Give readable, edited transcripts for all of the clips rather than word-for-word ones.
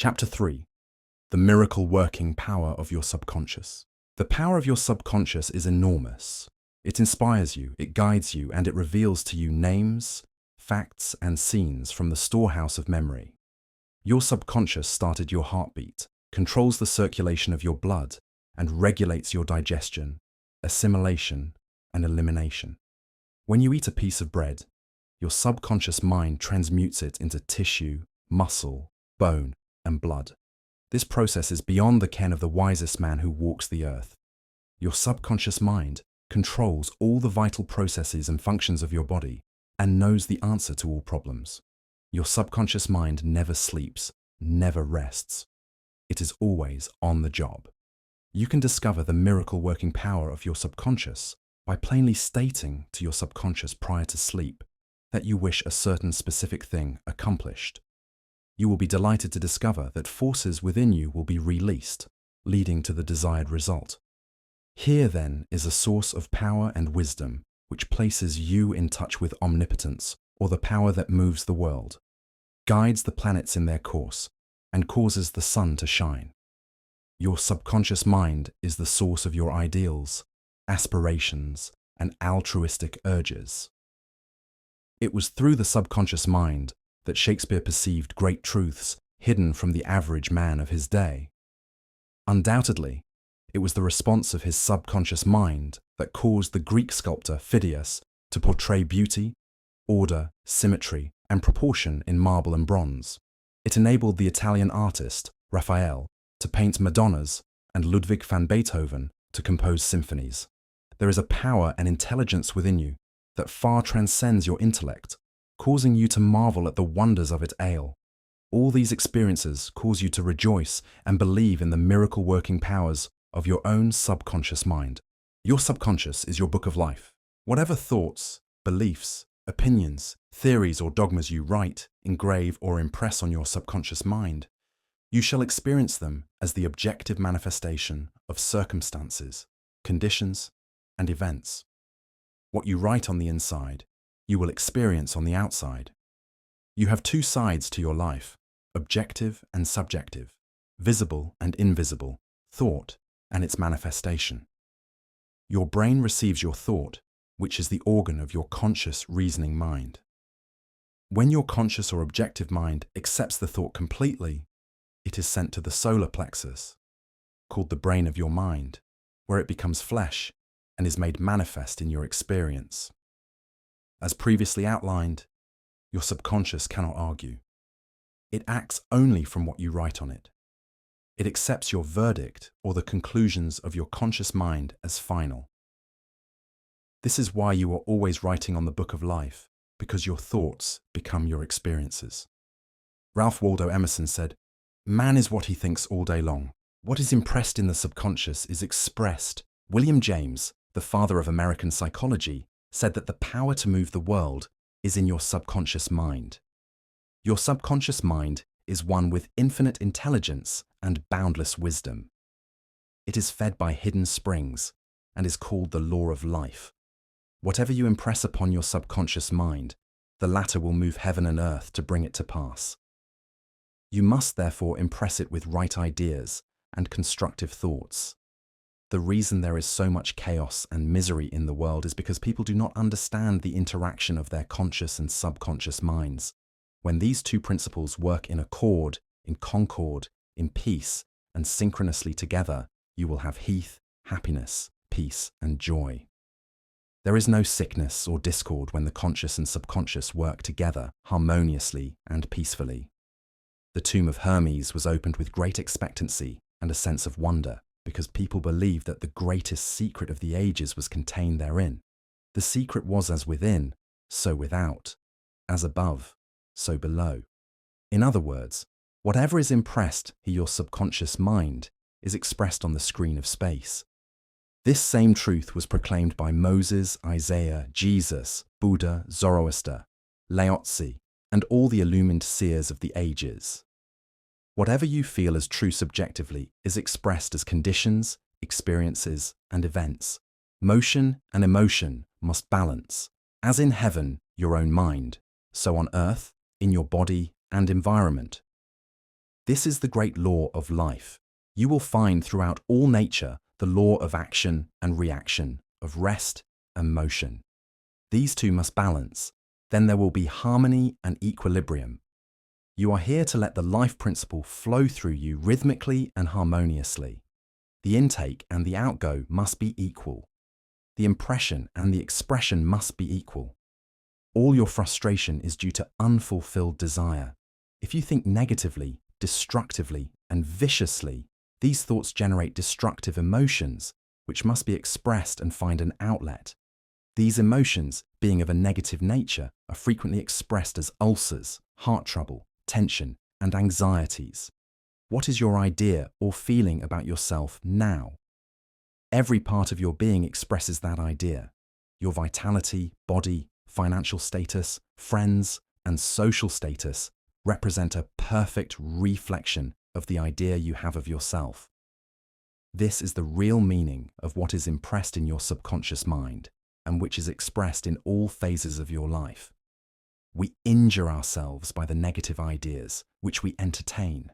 Chapter 3. The miracle working power of your subconscious. The power of your subconscious is enormous. It inspires you, it guides you, and it reveals to you names, facts, and scenes from the storehouse of memory. Your subconscious started your heartbeat, controls the circulation of your blood, and regulates your digestion, assimilation, and elimination. When you eat a piece of bread, your subconscious mind transmutes it into tissue, muscle, bone, and blood. This process is beyond the ken of the wisest man who walks the earth. Your subconscious mind controls all the vital processes and functions of your body and knows the answer to all problems. Your subconscious mind never sleeps, never rests. It is always on the job. You can discover the miracle working power of your subconscious by plainly stating to your subconscious prior to sleep that you wish a certain specific thing accomplished. You will be delighted to discover that forces within you will be released, leading to the desired result. Here, then, is a source of power and wisdom which places you in touch with omnipotence, or the power that moves the world, guides the planets in their course, and causes the sun to shine. Your subconscious mind is the source of your ideals, aspirations, and altruistic urges. It was through the subconscious mind that Shakespeare perceived great truths hidden from the average man of his day. Undoubtedly, it was the response of his subconscious mind that caused the Greek sculptor Phidias to portray beauty, order, symmetry, and proportion in marble and bronze. It enabled the Italian artist, Raphael, to paint Madonnas and Ludwig van Beethoven to compose symphonies. There is a power and intelligence within you that far transcends your intellect, causing you to marvel at the wonders of its ale. All these experiences cause you to rejoice and believe in the miracle-working powers of your own subconscious mind. Your subconscious is your book of life. Whatever thoughts, beliefs, opinions, theories, or dogmas you write, engrave, or impress on your subconscious mind, you shall experience them as the objective manifestation of circumstances, conditions, and events. What you write on the inside, you will experience on the outside. You have two sides to your life, objective and subjective, visible and invisible, thought and its manifestation. Your brain receives your thought, which is the organ of your conscious reasoning mind. When your conscious or objective mind accepts the thought completely, it is sent to the solar plexus, called the brain of your mind, where it becomes flesh and is made manifest in your experience. As previously outlined, your subconscious cannot argue. It acts only from what you write on it. It accepts your verdict or the conclusions of your conscious mind as final. This is why you are always writing on the book of life, because your thoughts become your experiences. Ralph Waldo Emerson said, "Man is what he thinks all day long. What is impressed in the subconscious is expressed." William James, the father of American psychology, said that the power to move the world is in your subconscious mind. Your subconscious mind is one with infinite intelligence and boundless wisdom. It is fed by hidden springs and is called the law of life. Whatever you impress upon your subconscious mind, the latter will move heaven and earth to bring it to pass. You must therefore impress it with right ideas and constructive thoughts. The reason there is so much chaos and misery in the world is because people do not understand the interaction of their conscious and subconscious minds. When these two principles work in accord, in concord, in peace, and synchronously together, you will have health, happiness, peace, and joy. There is no sickness or discord when the conscious and subconscious work together harmoniously and peacefully. The tomb of Hermes was opened with great expectancy and a sense of wonder, because people believed that the greatest secret of the ages was contained therein. The secret was as within, so without, as above, so below. In other words, whatever is impressed in your subconscious mind is expressed on the screen of space. This same truth was proclaimed by Moses, Isaiah, Jesus, Buddha, Zoroaster, Lao Tzu, and all the illumined seers of the ages. Whatever you feel as true subjectively is expressed as conditions, experiences, and events. Motion and emotion must balance. As in heaven, your own mind, so on earth, in your body and environment. This is the great law of life. You will find throughout all nature the law of action and reaction, of rest and motion. These two must balance. Then there will be harmony and equilibrium. You are here to let the life principle flow through you rhythmically and harmoniously. The intake and the outgo must be equal. The impression and the expression must be equal. All your frustration is due to unfulfilled desire. If you think negatively, destructively, and viciously, these thoughts generate destructive emotions, which must be expressed and find an outlet. These emotions, being of a negative nature, are frequently expressed as ulcers, heart trouble, tension, and anxieties. What is your idea or feeling about yourself now? Every part of your being expresses that idea. Your vitality, body, financial status, friends, and social status represent a perfect reflection of the idea you have of yourself. This is the real meaning of what is impressed in your subconscious mind and which is expressed in all phases of your life. We injure ourselves by the negative ideas which we entertain.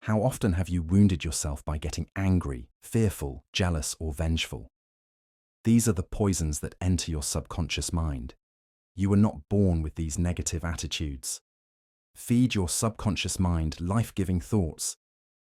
How often have you wounded yourself by getting angry, fearful, jealous, or vengeful? These are the poisons that enter your subconscious mind. You were not born with these negative attitudes. Feed your subconscious mind life-giving thoughts,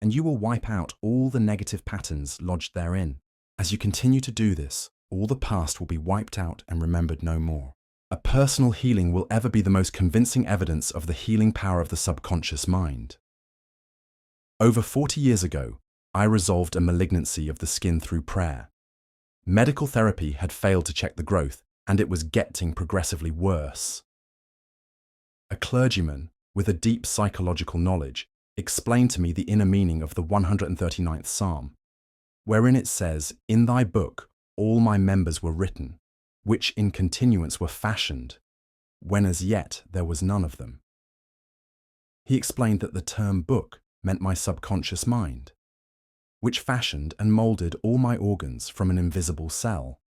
and you will wipe out all the negative patterns lodged therein. As you continue to do this, all the past will be wiped out and remembered no more. A personal healing will ever be the most convincing evidence of the healing power of the subconscious mind. Over 40 years ago, I resolved a malignancy of the skin through prayer. Medical therapy had failed to check the growth, and it was getting progressively worse. A clergyman, with a deep psychological knowledge, explained to me the inner meaning of the 139th Psalm, wherein it says, "In thy book all my members were written, which in continuance were fashioned, when as yet there was none of them." He explained that the term book meant my subconscious mind, which fashioned and moulded all my organs from an invisible cell.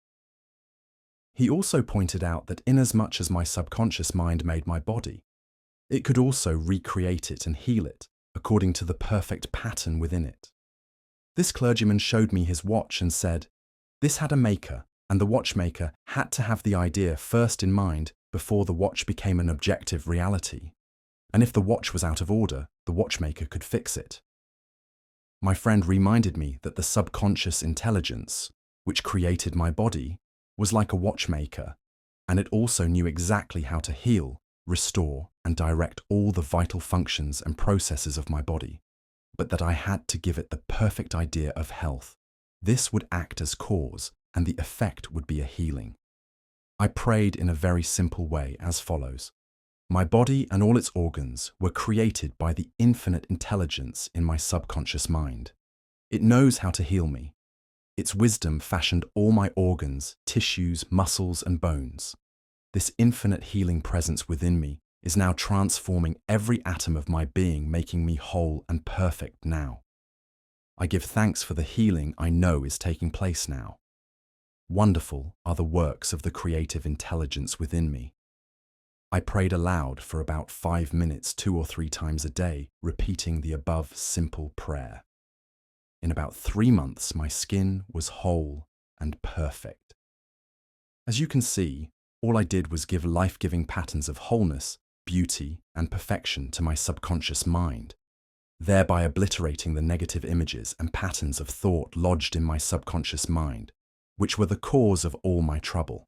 He also pointed out that inasmuch as my subconscious mind made my body, it could also recreate it and heal it according to the perfect pattern within it. This clergyman showed me his watch and said, "This had a maker, and the watchmaker had to have the idea first in mind before the watch became an objective reality. And if the watch was out of order, the watchmaker could fix it." My friend reminded me that the subconscious intelligence, which created my body, was like a watchmaker, and it also knew exactly how to heal, restore, and direct all the vital functions and processes of my body, but that I had to give it the perfect idea of health. This would act as cause, and the effect would be a healing. I prayed in a very simple way as follows. My body and all its organs were created by the infinite intelligence in my subconscious mind. It knows how to heal me. Its wisdom fashioned all my organs, tissues, muscles, and bones. This infinite healing presence within me is now transforming every atom of my being, making me whole and perfect now. I give thanks for the healing I know is taking place now. Wonderful are the works of the creative intelligence within me. I prayed aloud for about 5 minutes 2 or 3 times a day, repeating the above simple prayer. In about 3 months, my skin was whole and perfect. As you can see, all I did was give life-giving patterns of wholeness, beauty, and perfection to my subconscious mind, thereby obliterating the negative images and patterns of thought lodged in my subconscious mind, which were the cause of all my trouble.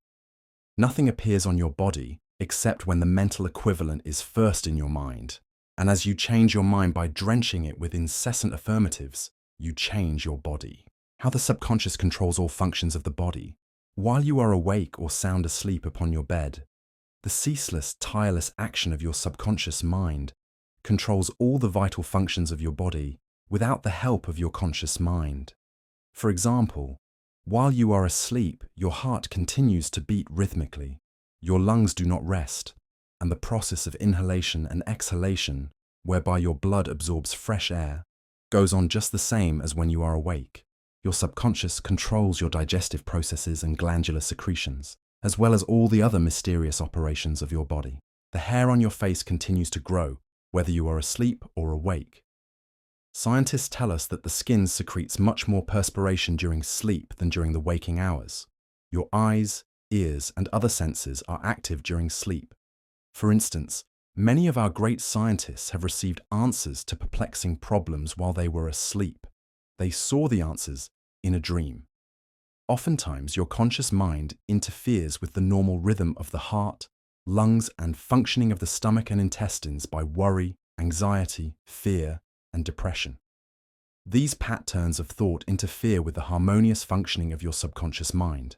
Nothing appears on your body except when the mental equivalent is first in your mind, and as you change your mind by drenching it with incessant affirmatives, you change your body. How the subconscious controls all functions of the body. While you are awake or sound asleep upon your bed, the ceaseless, tireless action of your subconscious mind controls all the vital functions of your body without the help of your conscious mind. For example, while you are asleep, your heart continues to beat rhythmically, your lungs do not rest, and the process of inhalation and exhalation, whereby your blood absorbs fresh air, goes on just the same as when you are awake. Your subconscious controls your digestive processes and glandular secretions, as well as all the other mysterious operations of your body. The hair on your face continues to grow, whether you are asleep or awake. Scientists tell us that the skin secretes much more perspiration during sleep than during the waking hours. Your eyes, ears, and other senses are active during sleep. For instance, many of our great scientists have received answers to perplexing problems while they were asleep. They saw the answers in a dream. Oftentimes, your conscious mind interferes with the normal rhythm of the heart, lungs, and functioning of the stomach and intestines by worry, anxiety, fear, and depression. These patterns of thought interfere with the harmonious functioning of your subconscious mind.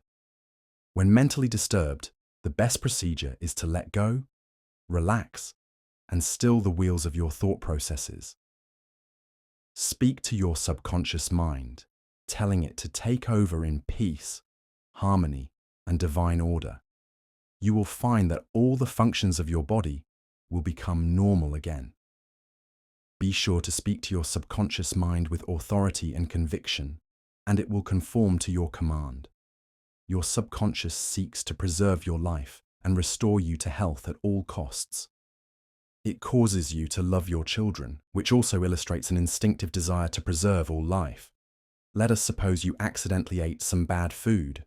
When mentally disturbed, the best procedure is to let go, relax, and still the wheels of your thought processes. Speak to your subconscious mind, telling it to take over in peace, harmony, and divine order. You will find that all the functions of your body will become normal again. Be sure to speak to your subconscious mind with authority and conviction, and it will conform to your command. Your subconscious seeks to preserve your life and restore you to health at all costs. It causes you to love your children, which also illustrates an instinctive desire to preserve all life. Let us suppose you accidentally ate some bad food.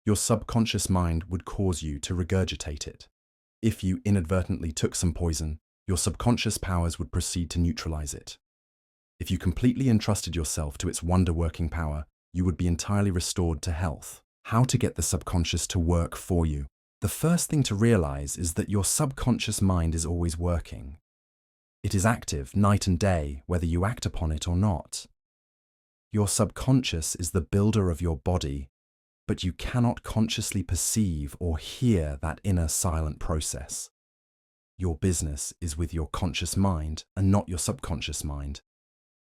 Your subconscious mind would cause you to regurgitate it. If you inadvertently took some poison, your subconscious powers would proceed to neutralize it. If you completely entrusted yourself to its wonder-working power, you would be entirely restored to health. How to get the subconscious to work for you? The first thing to realize is that your subconscious mind is always working. It is active night and day, whether you act upon it or not. Your subconscious is the builder of your body, but you cannot consciously perceive or hear that inner silent process. Your business is with your conscious mind and not your subconscious mind.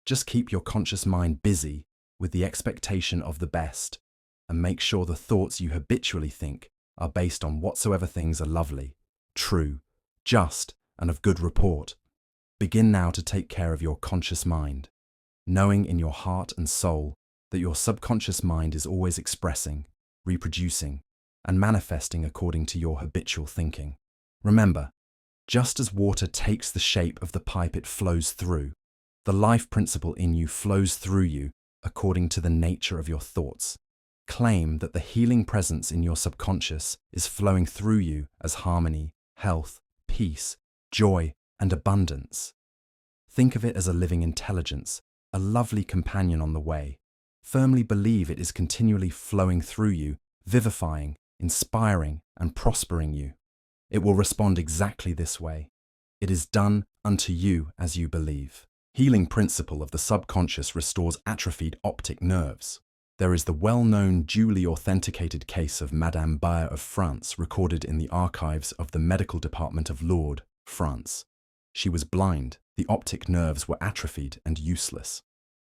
Just keep your conscious mind busy with the expectation of the best, and make sure the thoughts you habitually think are based on whatsoever things are lovely, true, just, and of good report. Begin now to take care of your conscious mind, knowing in your heart and soul that your subconscious mind is always expressing, reproducing, and manifesting according to your habitual thinking. Remember, just as water takes the shape of the pipe it flows through, the life principle in you flows through you according to the nature of your thoughts. Claim that the healing presence in your subconscious is flowing through you as harmony, health, peace, joy, and abundance. Think of it as a living intelligence, a lovely companion on the way. Firmly believe it is continually flowing through you, vivifying, inspiring, and prospering you. It will respond exactly this way. It is done unto you as you believe. Healing principle of the subconscious restores atrophied optic nerves. There is the well-known, duly authenticated case of Madame Beer of France recorded in the archives of the Medical Department of Lourdes, France. She was blind, the optic nerves were atrophied and useless.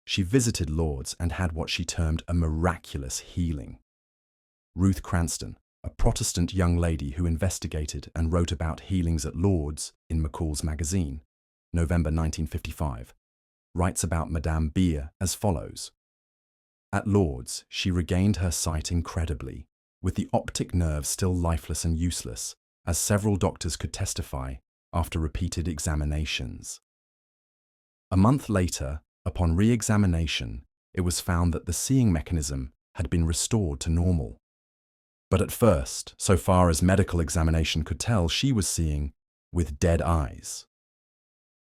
She visited Lourdes and had what she termed a miraculous healing. Ruth Cranston, a Protestant young lady who investigated and wrote about healings at Lourdes in McCall's magazine, November 1955, writes about Madame Beer as follows. At Lourdes, she regained her sight incredibly, with the optic nerve still lifeless and useless, as several doctors could testify after repeated examinations. A month later, upon re-examination, it was found that the seeing mechanism had been restored to normal. But at first, so far as medical examination could tell, she was seeing with dead eyes.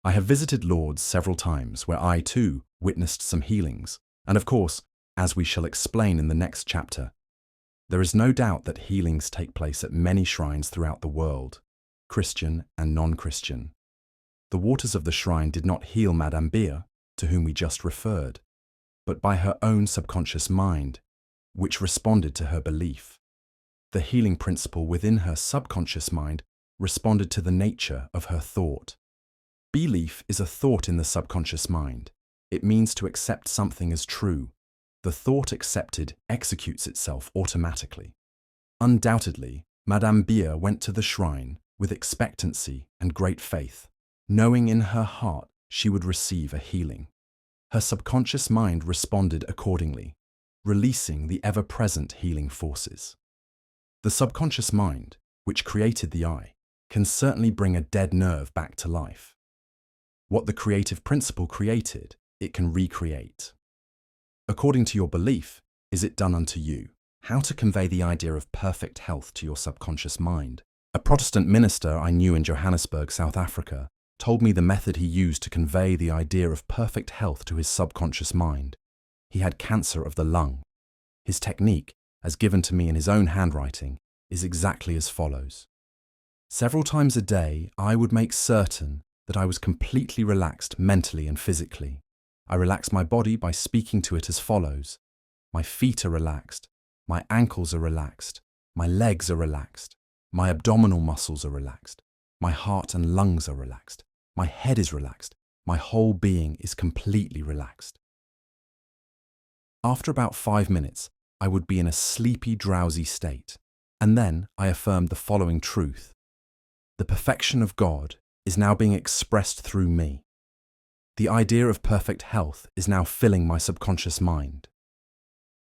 I have visited Lourdes several times where I too witnessed some healings, and of course, as we shall explain in the next chapter, there is no doubt that healings take place at many shrines throughout the world, Christian and non-Christian. The waters of the shrine did not heal Madame Beer, to whom we just referred, but by her own subconscious mind, which responded to her belief. The healing principle within her subconscious mind responded to the nature of her thought. Belief is a thought in the subconscious mind. It means to accept something as true. The thought accepted executes itself automatically. Undoubtedly, Madame Beer went to the shrine with expectancy and great faith, knowing in her heart she would receive a healing. Her subconscious mind responded accordingly, releasing the ever-present healing forces. The subconscious mind, which created the eye, can certainly bring a dead nerve back to life. What the creative principle created it can recreate. According to your belief, is it done unto you? How to convey the idea of perfect health to your subconscious mind. A Protestant minister I knew in Johannesburg, South Africa, told me the method he used to convey the idea of perfect health to his subconscious mind. He had cancer of the lung. His technique, as given to me in his own handwriting, is exactly as follows. Several times a day, I would make certain that I was completely relaxed mentally and physically. I relax my body by speaking to it as follows. My feet are relaxed. My ankles are relaxed. My legs are relaxed. My abdominal muscles are relaxed. My heart and lungs are relaxed. My head is relaxed. My whole being is completely relaxed. After about 5 minutes, I would be in a sleepy, drowsy state. And then I affirmed the following truth. The perfection of God is now being expressed through me. The idea of perfect health is now filling my subconscious mind.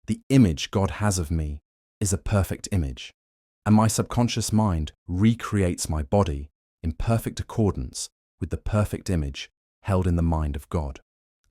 The image God has of me is a perfect image, and my subconscious mind recreates my body in perfect accordance with the perfect image held in the mind of God.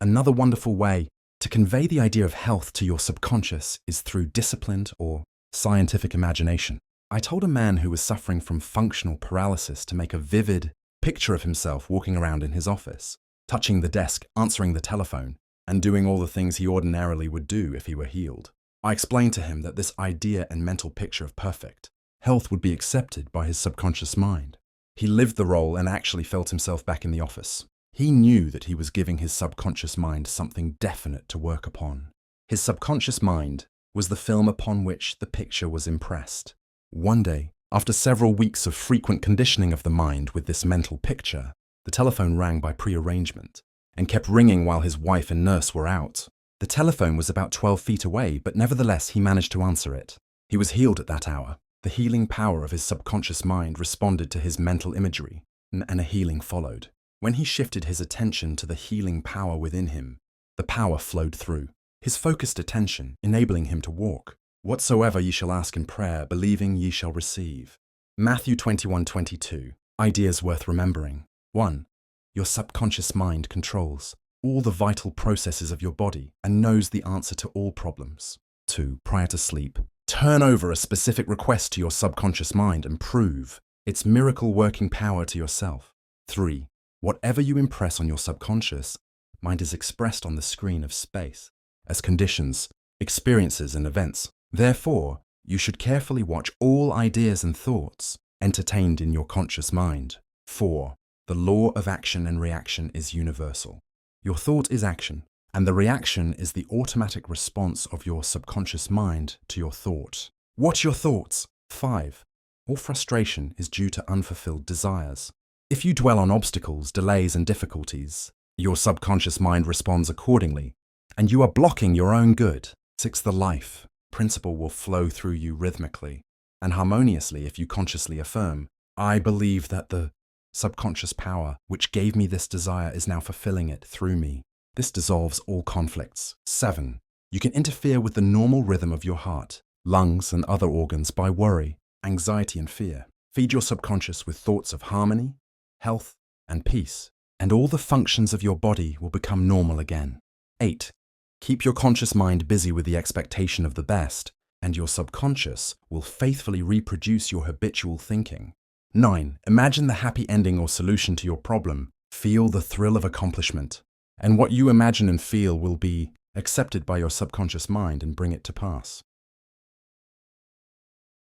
Another wonderful way to convey the idea of health to your subconscious is through disciplined or scientific imagination. I told a man who was suffering from functional paralysis to make a vivid picture of himself walking around in his office, touching the desk, answering the telephone, and doing all the things he ordinarily would do if he were healed. I explained to him that this idea and mental picture of perfect health would be accepted by his subconscious mind. He lived the role and actually felt himself back in the office. He knew that he was giving his subconscious mind something definite to work upon. His subconscious mind was the film upon which the picture was impressed. One day, after several weeks of frequent conditioning of the mind with this mental picture, the telephone rang by prearrangement and kept ringing while his wife and nurse were out. The telephone was about 12 feet away, but nevertheless he managed to answer it. He was healed at that hour. The healing power of his subconscious mind responded to his mental imagery, and a healing followed. When he shifted his attention to the healing power within him, the power flowed through, his focused attention enabling him to walk. Whatsoever ye shall ask in prayer, believing ye shall receive. Matthew 21:22. Ideas worth remembering. 1. Your subconscious mind controls all the vital processes of your body and knows the answer to all problems. 2. Prior to sleep, turn over a specific request to your subconscious mind and prove its miracle working power to yourself. 3. Whatever you impress on your subconscious mind is expressed on the screen of space as conditions, experiences, and events. Therefore, you should carefully watch all ideas and thoughts entertained in your conscious mind. 4. The law of action and reaction is universal. Your thought is action, and the reaction is the automatic response of your subconscious mind to your thought. Watch your thoughts. 5. All frustration is due to unfulfilled desires. If you dwell on obstacles, delays, and difficulties, your subconscious mind responds accordingly, and you are blocking your own good. 6. The life principle will flow through you rhythmically and harmoniously if you consciously affirm, I believe that the subconscious power which gave me this desire is now fulfilling it through me. This dissolves all conflicts. 7. You can interfere with the normal rhythm of your heart, lungs, and other organs by worry, anxiety, and fear. Feed your subconscious with thoughts of harmony, health, and peace, and all the functions of your body will become normal again. 8. Keep your conscious mind busy with the expectation of the best, and your subconscious will faithfully reproduce your habitual thinking. 9. Imagine the happy ending or solution to your problem. Feel the thrill of accomplishment, and what you imagine and feel will be accepted by your subconscious mind and bring it to pass.